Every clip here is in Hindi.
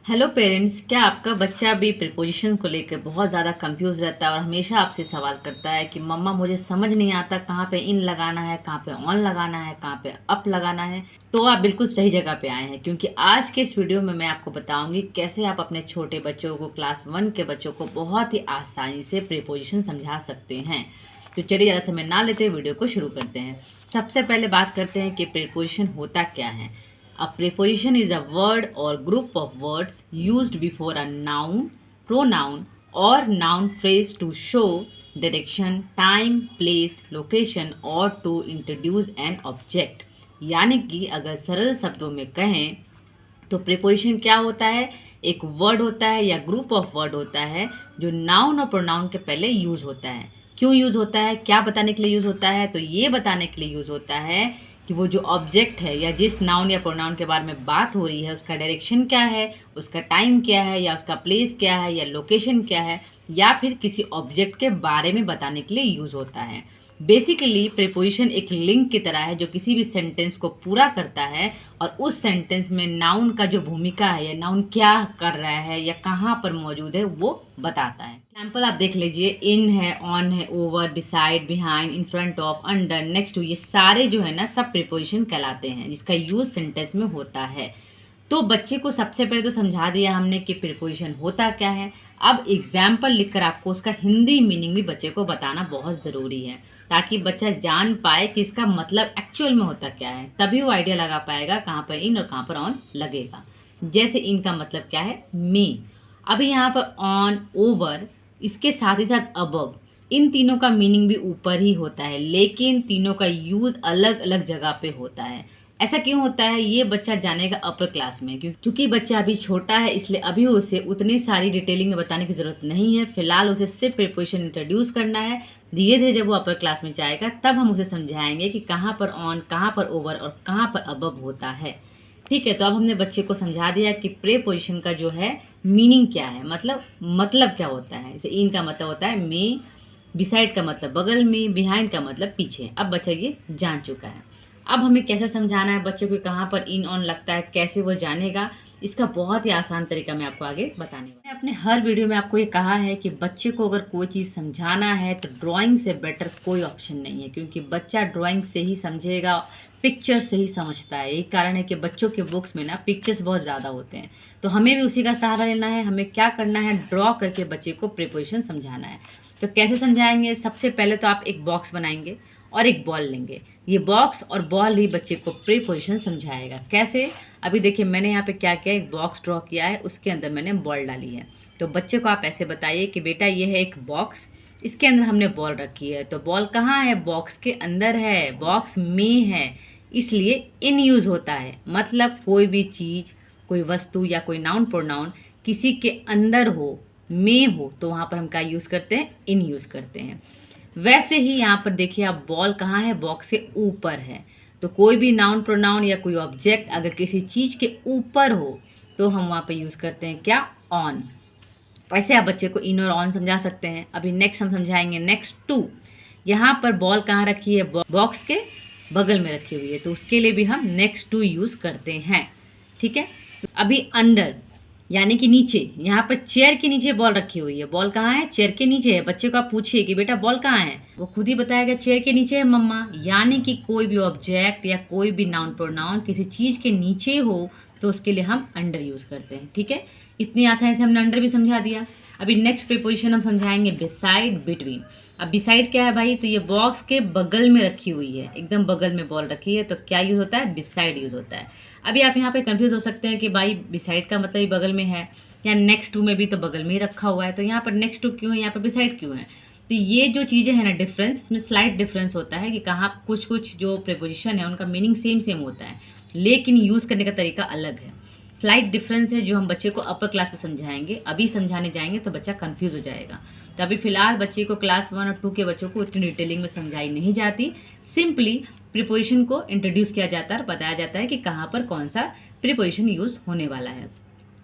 हेलो पेरेंट्स, क्या आपका बच्चा भी प्रीपोजिशन को लेकर बहुत ज़्यादा कंफ्यूज रहता है और हमेशा आपसे सवाल करता है कि मम्मा मुझे समझ नहीं आता कहाँ पे इन लगाना है, कहाँ पे ऑन लगाना है, कहाँ पे अप लगाना है। तो आप बिल्कुल सही जगह पे आए हैं, क्योंकि आज के इस वीडियो में मैं आपको बताऊंगी कैसे आप अपने छोटे बच्चों को, क्लास 1 के बच्चों को बहुत ही आसानी से प्रीपोजिशन समझा सकते हैं। तो चलिए ज़्यादा समय ना लेते वीडियो को शुरू करते हैं। सबसे पहले बात करते हैं कि प्रीपोजिशन होता क्या है। A preposition is a word or group of words used before a noun, pronoun, or noun phrase to show direction, time, place, location or to introduce an object। यानी कि अगर सरल शब्दों में कहें तो प्रीपोजिशन क्या होता है? एक वर्ड होता है या ग्रुप ऑफ वर्ड होता है जो नाउन और प्रोनाउन के पहले यूज होता है। क्यों यूज होता है, क्या बताने के लिए यूज होता है? तो ये बताने के लिए यूज होता है कि वो जो ऑब्जेक्ट है या जिस नाउन या प्रोनाउन के बारे में बात हो रही है उसका डायरेक्शन क्या है, उसका टाइम क्या है, या उसका प्लेस क्या है, या लोकेशन क्या है, या फिर किसी ऑब्जेक्ट के बारे में बताने के लिए यूज होता है। बेसिकली प्रीपोजिशन एक लिंक की तरह है जो किसी भी सेंटेंस को पूरा करता है और उस सेंटेंस में नाउन का जो भूमिका है या नाउन क्या कर रहा है या कहाँ पर मौजूद है वो बताता है। एग्जाम्पल आप देख लीजिए, इन है, ऑन है, over, beside, behind, in front of, under, next to, ये सारे जो है ना सब प्रीपोजिशन कहलाते हैं जिसका यूज सेंटेंस में होता है। तो बच्चे को सबसे पहले तो समझा दिया हमने कि प्रीपोजिशन होता क्या है। अब एग्जाम्पल लिखकर आपको उसका हिंदी मीनिंग भी बच्चे को बताना बहुत ज़रूरी है, ताकि बच्चा जान पाए कि इसका मतलब एक्चुअल में होता क्या है। तभी वो आइडिया लगा पाएगा कहाँ पर इन और कहाँ पर ऑन लगेगा। जैसे इन का मतलब क्या है, मे। अभी यहाँ पर ऑन, ओवर, इसके साथ ही साथ अबव, इन तीनों का मीनिंग भी ऊपर ही होता है, लेकिन तीनों का यूज अलग अलग जगह पे होता है। ऐसा क्यों होता है ये बच्चा जानेगा अपर क्लास में, क्योंकि बच्चा अभी छोटा है, इसलिए अभी उसे उतनी सारी डिटेलिंग में बताने की ज़रूरत नहीं है। फिलहाल उसे सिर्फ प्रीपोजिशन इंट्रोड्यूस करना है। धीरे धीरे जब वो अपर क्लास में जाएगा तब हम उसे समझाएंगे कि कहाँ पर ऑन, कहाँ पर ओवर और कहाँ पर अबव होता है। ठीक है, तो अब हमने बच्चे को समझा दिया कि प्रीपोजिशन का जो है मीनिंग क्या है, मतलब क्या होता है। जैसे इन का मतलब होता है में, बिसाइड का मतलब बगल में, बिहाइंड का मतलब पीछे। अब बच्चा ये जान चुका है। अब हमें कैसे समझाना है बच्चे को कहाँ पर इन ऑन लगता है, कैसे वो जानेगा, इसका बहुत ही आसान तरीका मैं आपको आगे बताने वाली। मैंने अपने हर वीडियो में आपको ये कहा है कि बच्चे को अगर कोई चीज़ समझाना है तो ड्राइंग से बेटर कोई ऑप्शन नहीं है, क्योंकि बच्चा ड्राइंग से ही समझेगा, पिक्चर से ही समझता है। यही कारण है कि बच्चों के बुक्स में ना पिक्चर्स बहुत ज़्यादा होते हैं। तो हमें भी उसी का सहारा लेना है। हमें क्या करना है, ड्रॉ करके बच्चे को प्रीपोजिशन समझाना है। तो कैसे समझाएंगे? सबसे पहले तो आप एक बॉक्स बनाएंगे और एक बॉल लेंगे। ये बॉक्स और बॉल ही बच्चे को प्रीपोजिशन समझाएगा। कैसे? अभी देखिए मैंने यहाँ पे क्या किया, एक बॉक्स ड्रॉ किया है, उसके अंदर मैंने बॉल डाली है। तो बच्चे को आप ऐसे बताइए कि बेटा ये है एक बॉक्स, इसके अंदर हमने बॉल रखी है। तो बॉल कहाँ है? बॉक्स के अंदर है, बॉक्स में है, इसलिए इन यूज होता है। मतलब कोई भी चीज़, कोई वस्तु या कोई नाउन प्रोनाउन किसी के अंदर हो, में हो, तो वहाँ पर हम क्या यूज़ करते हैं? इन यूज़ करते हैं। वैसे ही यहाँ पर देखिए आप, बॉल कहाँ है? बॉक्स के ऊपर है। तो कोई भी नाउन प्रोनाउन या कोई ऑब्जेक्ट अगर किसी चीज़ के ऊपर हो तो हम वहाँ पे यूज़ करते हैं क्या? ऑन। ऐसे आप बच्चे को इन और ऑन समझा सकते हैं। अभी नेक्स्ट हम समझाएंगे नेक्स्ट टू। यहाँ पर बॉल कहाँ रखी है? बॉक्स के बगल में रखी हुई है, तो उसके लिए भी हम नेक्स्ट टू यूज़ करते हैं। ठीक है। अभी अंडर यानी कि नीचे, यहाँ पर चेयर के नीचे बॉल रखी हुई है। बॉल कहाँ है? चेयर के नीचे है। बच्चे को आप पूछिए कि बेटा बॉल कहाँ है, वो खुद ही बताएगा चेयर के नीचे है मम्मा। यानी कि कोई भी ऑब्जेक्ट या कोई भी नाउन प्रोनाउन किसी चीज़ के नीचे हो तो उसके लिए हम अंडर यूज़ करते हैं। ठीक है, इतनी आसानी से हमने अंडर भी समझा दिया। अभी नेक्स्ट प्रीपोजिशन हम समझाएंगे बिसाइड, बिटवीन। अब बिसाइड क्या है भाई? तो ये बॉक्स के बगल में रखी हुई है, एकदम बगल में बॉल रखी है, तो क्या यूज़ होता है? बिसाइड यूज़ होता है। अभी आप यहाँ पे कंफ्यूज हो सकते हैं कि भाई बिसाइड का मतलब ही बगल में है, या नेक्स्ट टू में भी तो बगल में ही रखा हुआ है, तो यहाँ पर नेक्स्ट टू क्यों है, यहाँ पर बिसाइड क्यों है? तो ये जो चीज़ें हैं ना, डिफरेंस, इसमें स्लाइट डिफरेंस होता है कि कहाँ कुछ कुछ जो प्रीपोजिशन है उनका मीनिंग सेम सेम होता है, लेकिन यूज़ करने का तरीका अलग है। स्लाइट डिफरेंस है जो हम बच्चे को अपर क्लास में समझाएंगे। अभी समझाने जाएंगे तो बच्चा कंफ्यूज हो जाएगा। तो अभी फिलहाल बच्चे को क्लास 1 और 2 के बच्चों को इतनी डिटेलिंग में समझाई नहीं जाती। सिंपली प्रीपोजिशन को इंट्रोड्यूस किया जाता है और बताया जाता है कि कहाँ पर कौन सा प्रीपोजिशन यूज़ होने वाला है।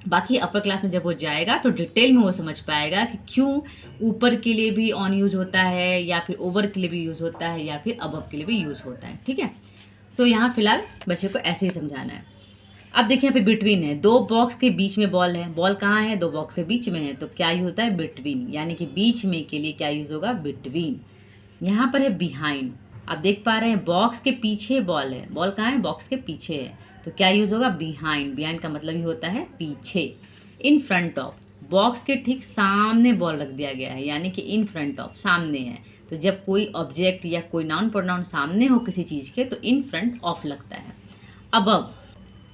बाकी अपर क्लास में जब वो जाएगा तो डिटेल में वो समझ पाएगा कि क्यों ऊपर के लिए भी ऑन यूज़ होता है, या फिर ओवर के लिए भी यूज़ होता है, या फिर अबव के लिए भी यूज़ होता है। ठीक है, तो यहाँ फिलहाल बच्चे को ऐसे ही समझाना है। अब देखिए यहाँ पे बिटवीन है, दो बॉक्स के बीच में बॉल है, बॉल कहाँ है, दो बॉक्स के बीच में है, तो क्या यूज होता है बिटवीन, यानी कि बीच में के लिए क्या यूज होगा बिटवीन। यहाँ पर है बिहाइंड, आप देख पा रहे हैं बॉक्स के पीछे बॉल है, बॉल कहाँ है बॉक्स के पीछे है, तो क्या यूज होगा बिहाइंड, बिहाइंड का मतलब ही होता है पीछे। इन फ्रंट ऑफ, बॉक्स के ठीक सामने बॉल रख दिया गया है, यानी कि इन फ्रंट ऑफ सामने है, तो जब कोई ऑब्जेक्ट या कोई नाउन प्रोनाउन सामने हो किसी चीज़ के तो इन फ्रंट ऑफ लगता है। अबव,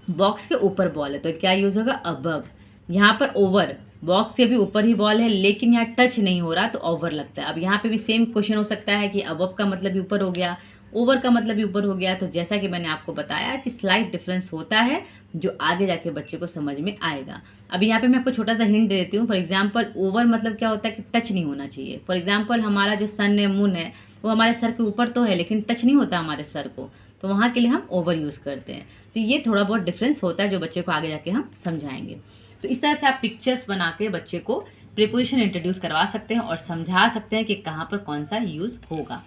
बॉक्स के ऊपर बॉल है तो क्या यूज होगा अबव। यहाँ पर ओवर, बॉक्स के भी ऊपर ही बॉल है लेकिन यहाँ टच नहीं हो रहा तो ओवर लगता है। अब यहाँ पे भी सेम क्वेश्चन हो सकता है कि अबव का मतलब भी ऊपर हो गया, ओवर का मतलब भी ऊपर हो गया, तो जैसा कि मैंने आपको बताया कि स्लाइट डिफरेंस होता है जो आगे जाके बच्चे को समझ में आएगा। अभी यहाँ पे मैं आपको छोटा सा हिंट देती हूँ। फॉर एग्जाम्पल ओवर मतलब क्या होता है कि टच नहीं होना चाहिए। फॉर एग्जाम्पल हमारा जो सन है मून है वो हमारे सर के ऊपर तो है लेकिन टच नहीं होता हमारे सर को, तो वहाँ के लिए हम ओवर यूज़ करते हैं। तो ये थोड़ा बहुत डिफरेंस होता है जो बच्चे को आगे जाके हम समझाएंगे। तो इस तरह से आप पिक्चर्स बना के बच्चे को प्रीपोजिशन इंट्रोड्यूस करवा सकते हैं और समझा सकते हैं कि कहाँ पर कौन सा यूज़ होगा।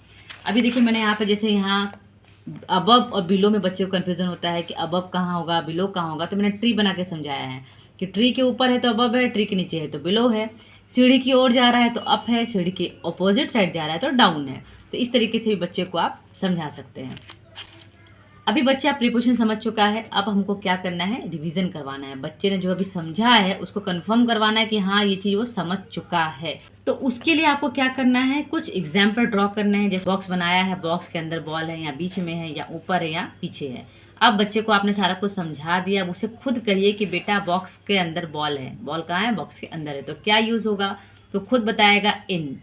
अभी देखिए मैंने यहाँ पे जैसे यहाँ अबव और बिलो में बच्चे को कन्फ्यूजन होता है कि अबव कहाँ होगा बिलो कहाँ होगा, तो मैंने ट्री बना के समझाया है कि ट्री के ऊपर है तो अबव है, ट्री के नीचे है तो बिलो है, सीढ़ी की ओर जा रहा है तो अप है, सीढ़ी के अपोजिट साइड जा रहा है तो डाउन है। तो इस तरीके से भी बच्चे को आप समझा सकते हैं। अभी बच्चा प्रीपोजिशन समझ चुका है, अब हमको क्या करना है रिवीजन करवाना है। बच्चे ने जो अभी समझा है उसको कंफर्म करवाना है कि हाँ ये चीज़ वो समझ चुका है। तो उसके लिए आपको क्या करना है, कुछ एग्जाम्पल ड्रॉ करना है। जैसे बॉक्स बनाया है, बॉक्स के अंदर बॉल है या बीच में है या ऊपर है या पीछे है। अब बच्चे को आपने सारा कुछ समझा दिया, अब उसे खुद कहिए कि बेटा बॉक्स के अंदर बॉल है, बॉल कहाँ है बॉक्स के अंदर है, तो क्या यूज़ होगा, तो खुद बताएगा इन।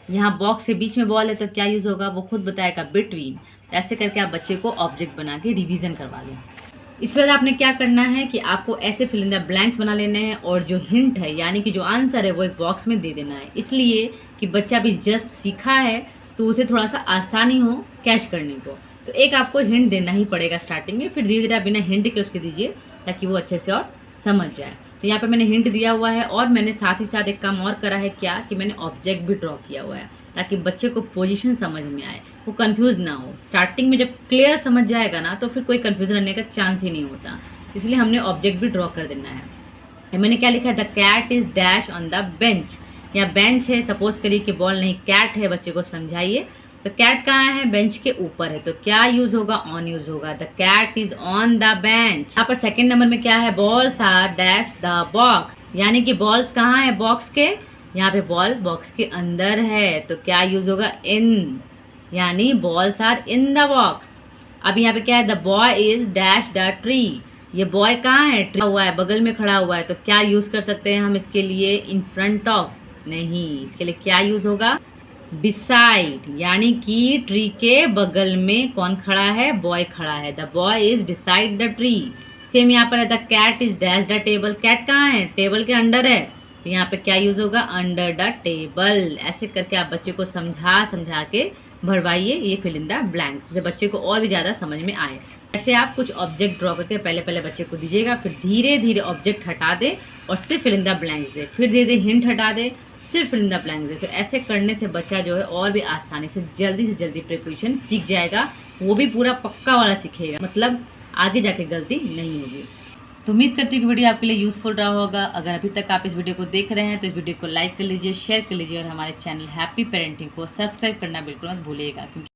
यहाँ बॉक्स के बीच में बॉल है तो क्या यूज़ होगा, वो खुद बताएगा बिटवीन। ऐसे करके आप बच्चे को ऑब्जेक्ट बना के रिवीजन करवा लें। इसके बाद आपने क्या करना है कि आपको ऐसे फिल इन द ब्लैंक्स बना लेने हैं और जो हिंट है यानी कि जो आंसर है वो एक बॉक्स में दे देना है, इसलिए कि बच्चा भी जस्ट सीखा है तो उसे थोड़ा सा आसानी हो कैच करने को। तो एक आपको हिंट देना ही पड़ेगा स्टार्टिंग में, फिर धीरे धीरे आप बिना हिंट के उसके दीजिए ताकि वो अच्छे से और समझ जाए। तो यहाँ पर मैंने हिंट दिया हुआ है और मैंने साथ ही साथ एक काम और करा है क्या कि मैंने ऑब्जेक्ट भी ड्रॉ किया हुआ है ताकि बच्चे को पोजीशन समझ में आए, वो कंफ्यूज ना हो। स्टार्टिंग में जब क्लियर समझ जाएगा ना तो फिर कोई कंफ्यूजन रहने का चांस ही नहीं होता, इसलिए हमने ऑब्जेक्ट भी ड्रॉ कर देना है। मैंने क्या लिखा है, the cat is dash on the bench. या बेंच है, सपोज करिए कि बॉल नहीं कैट है, बच्चे को समझाइए। तो कैट कहाँ है, बेंच के ऊपर है, तो क्या यूज होगा ऑन यूज होगा, the cat is on the bench. यहाँ पर सेकंड नंबर में क्या है, balls are dash the box, यानी कि बॉल्स कहाँ है बॉक्स के, यहाँ पे बॉल बॉक्स के अंदर है, तो क्या यूज होगा इन, यानी balls are in the box. अब यहाँ पे क्या है, the boy is dash the tree, ये बॉय कहाँ है, ट्री हुआ है बगल में खड़ा हुआ है, तो क्या यूज कर सकते हैं हम इसके लिए, इन फ्रंट ऑफ नहीं, इसके लिए क्या यूज होगा बिसाइड, यानी कि ट्री के बगल में कौन खड़ा है, बॉय खड़ा है, the boy is beside the tree. Same यहाँ पर है, the cat is dash the table, cat कहाँ है, टेबल के अंडर है, तो यहाँ पे क्या यूज होगा अंडर द टेबल। ऐसे करके आप बच्चे को समझा समझा के भरवाइए ये फिल इन द ब्लैंक्स, जिससे बच्चे को और भी ज़्यादा समझ में आए। ऐसे आप कुछ ऑब्जेक्ट ड्रॉ करके पहले पहले बच्चे को दीजिएगा, फिर धीरे धीरे ऑब्जेक्ट हटा दे और सिर्फ फिल इन द ब्लैंक्स दे, फिर धीरे धीरे हिंट हटा दे, सिर्फ फिल इन द ब्लैंक्स दे। तो ऐसे करने से बच्चा जो है और भी आसानी से जल्दी प्रिपरेशन सीख जाएगा, वो भी पूरा पक्का वाला सीखेगा, मतलब आगे जाके गलती नहीं होगी। तो उम्मीद करती हूँ कि वीडियो आपके लिए यूज़फुल रहा होगा। अगर अभी तक आप इस वीडियो को देख रहे हैं तो इस वीडियो को लाइक कर लीजिए, शेयर कर लीजिए और हमारे चैनल हैप्पी पेरेंटिंग को सब्सक्राइब करना बिल्कुल मत भूलिएगा।